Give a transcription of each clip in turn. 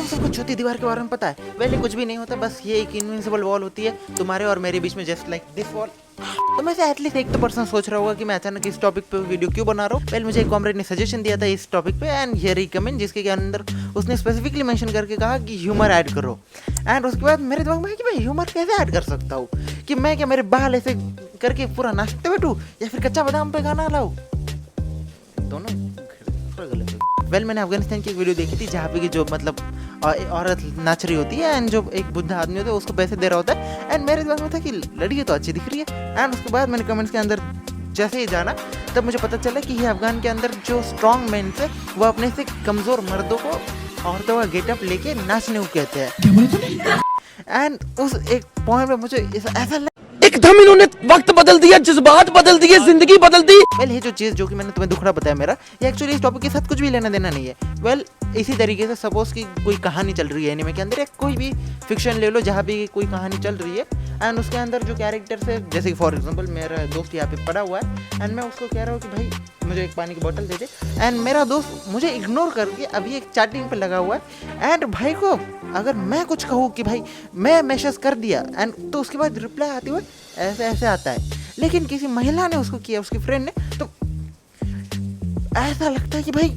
तुम सबको चौथी दीवार के बारे में पता है? वेल कुछ भी नहीं होता, बस ये एक इनविंसिबल वॉल होती है तुम्हारे और मेरे बीच में, जस्ट लाइक दिस वॉल। तो मैं से एटलीस्ट एक तो पर्सन सोच रहा होगा कि मैं अचानक इस टॉपिक पे वीडियो क्यों बना रहा हूँ। वेल मुझे एक कॉमरेड ने सजेशन दिया था इस टॉपिक पे, एंड हियर ही कमेंट, जिसके अंदर उसने स्पेसिफिकली मेंशन करके कहा कि ह्यूमर ऐड करो। एंड उसके बाद मेरे दिमाग में है कि मैं ह्यूमर कैसे ऐड कर सकता हूँ, कि मैं क्या मेरे बाल ऐसे करके पूरा नाचते बैठूँ या फिर कच्चा बादाम पे गाना लाऊं, दोनों गलत है। वेल मैंने अफगानिस्तान की एक वीडियो देखी थी जहाँ पे कि जो मतलब औरत नाच रही होती है एंड जो एक बुढ़ा आदमी होता है उसको पैसे दे रहा होता है, एंड मेरे दिमाग में था कि लड़की तो अच्छी दिख रही है। एंड उसके बाद मैंने कमेंट्स के अंदर जैसे ही जाना तब मुझे पता चला कि ये अफगान के अंदर जो स्ट्रॉन्ग मेन है वो अपने से कमज़ोर मर्दों को औरतों का गेटअप लेके नाचने को कहते हैं। एंड उस एक पॉइंट पे मुझे ऐसा एकदम इन्होंने वक्त बदल दिया, जज्बात बदल दिए, जिंदगी बदल दी। वेल ये जो चीज़ जो कि मैंने तुम्हें दुखड़ा बताया मेरा, ये एक्चुअली इस टॉपिक के साथ कुछ भी लेना देना नहीं है। वेल इसी तरीके से सपोज कि कोई कहानी चल रही है एनीमे के अंदर, या कोई भी फिक्शन ले लो जहाँ भी कोई कहानी चल रही है, एंड उसके अंदर जो कैरेक्टर्स है, जैसे कि फॉर एग्जांपल मेरा दोस्त यहाँ पे पड़ा हुआ है एंड मैं उसको कह रहा हूँ कि भाई मुझे एक पानी की बोतल दे दे, एंड मेरा दोस्त मुझे इग्नोर करके अभी एक चैटिंग पे लगा हुआ है। एंड भाई को अगर मैं कुछ कहूँ कि भाई मैं मैसेज कर दिया, एंड तो उसके बाद रिप्लाई आते हुए ऐसे ऐसे आता है, लेकिन किसी महिला ने उसको किया, उसकी फ्रेंड ने, तो ऐसा लगता है कि भाई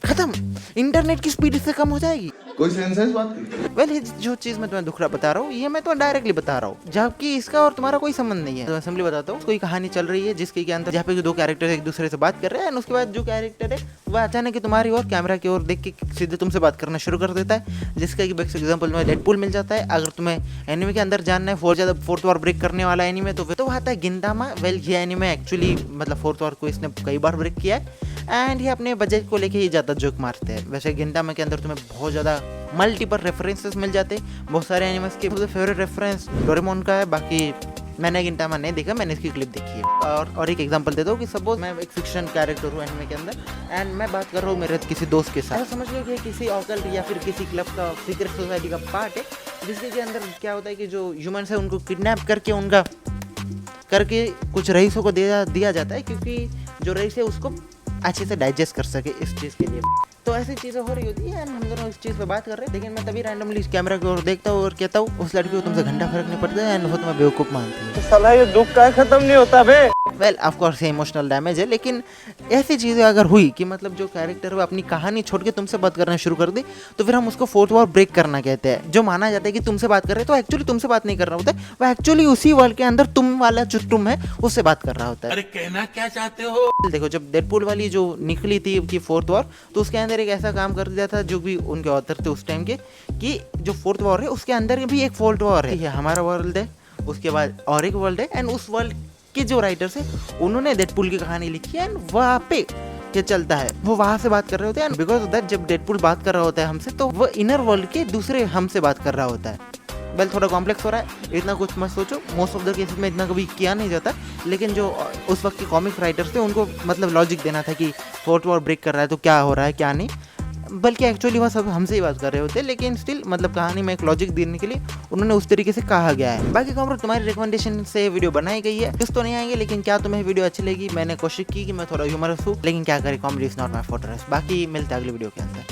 खत्म, इंटरनेट की स्पीड इससे कम हो जाएगी। कोई सेंस है इस बात की? वेल जो चीज़ मैं तुम्हें दुखड़ा बता रहा हूँ ये मैं तुम्हें डायरेक्टली बता रहा हूँ, जबकि इसका और तुम्हारा कोई संबंध नहीं है। तो असेंबली बताता हूँ, कोई कहानी चल रही है जिसके अंदर जहाँ पे दो कैरेक्टर एक दूसरे से बात कर रहे हैं, एंड उसके बाद जो कैरेक्टर है वह अचानक तुम्हारी और कैमरा की ओर देख के सीधे तुमसे बात करना शुरू कर देता है, जिसका कि बेस्ट एग्जाम्पल तुम्हें डेडपूल मिल जाता है। अगर तुम्हें एनिमे के अंदर जानना है फोर्थ वॉर ब्रेक करने वाला एनिमे, तो आता है गिंदामा। वेल ये एनिमे एक्चुअली मतलब फोर्थ वॉर को इसने कई बार ब्रेक किया है, एंड ये अपने बजट को लेके ही ज़्यादा जोक मारते हैं। वैसे गिंदामा के अंदर तुम्हें बहुत ज़्यादा मल्टीपल रेफरेंसेस मिल जाते हैं, बहुत सारे एनिमेस के। मुझे फेवरेट रेफरेंस डोरेमोन का है, बाकी मैंने गिंटामा नहीं देखा, मैंने इसकी क्लिप देखी है। और एक एग्जांपल देता हूँ कि सपोज मैं एक फिक्शन कैरेक्टर हूँ एनिमे के अंदर, एंड मैं बात कर रहा हूँ मेरे किसी दोस्त के साथ। समझ लो कि किसी ऑकल्ट या फिर किसी क्लब का सीक्रेट सोसाइटी का पार्ट है, जिसके अंदर क्या होता है कि जो ह्यूमन्स है उनको किडनैप करके कुछ रईसों को दिया जाता है, क्योंकि जो रईस है उसको अच्छे से डाइजेस्ट कर सके इस चीज़ के लिए। तो ऐसी चीज़ें हो रही होती है, एंड हम दोनों इस चीज़ पे बात कर रहे हैं, लेकिन मैं तभी रैंडमली इस कैमरा की ओर देखता हूँ और कहता हूँ उस लड़की को तुमसे घंटा फर्क नहीं पड़ता है, एंड वो तुम्हें बेवकूफ़ मानती है। तो साला ये दुख का खत्म नहीं होता बे। वेल ऑफ कोर्स ये इमोशनल डैमेज है, लेकिन ऐसी चीज़ें अगर हुई कि मतलब जो कैरेक्टर है अपनी कहानी छोड़ के तुमसे बात करना शुरू कर दे, तो फिर हम उसको फोर्थ वॉर ब्रेक करना कहते हैं। जो माना जाता है कि तुमसे बात कर रहे हैं तो एक्चुअली तुमसे बात नहीं कर रहा होता है, वो एक्चुअली उसी वर्ल्ड के अंदर तुम वाला जो तुम है उससे बात कर रहा होता है। अरे कहना क्या चाहते हो? देखो जब डेडपूल वाली जो निकली थी कि फोर्थ वॉर, तो उसके अंदर एक ऐसा काम कर दिया था जो भी उनके ऑथर थे उस टाइम के, कि जो फोर्थ वॉर है उसके अंदर भी एक फोर्थ वॉर है, हमारा वर्ल्ड है, उसके बाद और एक वर्ल्ड है, एंड उस वर्ल्ड के जो राइटर्स है उन्होंने डेडपूल की कहानी लिखी है, एंड वहाँ पे क्या चलता है वो वहाँ से बात कर रहे होते हैं। बिकॉज ऑफ दैट जब डेडपूल बात कर रहा होता है हमसे, तो वो इनर वर्ल्ड के दूसरे हमसे बात कर रहा होता है। वेल थोड़ा कॉम्प्लेक्स हो रहा है, इतना कुछ मत सोचो, मोस्ट ऑफ द केसेस में इतना कभी किया नहीं जाता, लेकिन जो उस वक्त के कॉमिक राइटर्स थे उनको मतलब लॉजिक देना था कि फोर्थ वॉर ब्रेक कर रहा है तो क्या हो रहा है क्या नहीं, बल्कि एक्चुअली वह सब हमसे ही बात कर रहे होते, लेकिन स्टिल मतलब कहानी में एक लॉजिक देने के लिए उन्होंने उस तरीके से कहा गया है। बाकी कॉमरेड तुम्हारी रिकमेंडेशन से वीडियो बनाई गई है, किस तो नहीं आएंगे, लेकिन क्या तुम्हें वीडियो अच्छी लगी? मैंने कोशिश की कि मैं थोड़ा ह्यूमरस हूँ, लेकिन क्या करें, comedy is not my fortress. बाकी मिलते हैं अगली वीडियो के अंदर।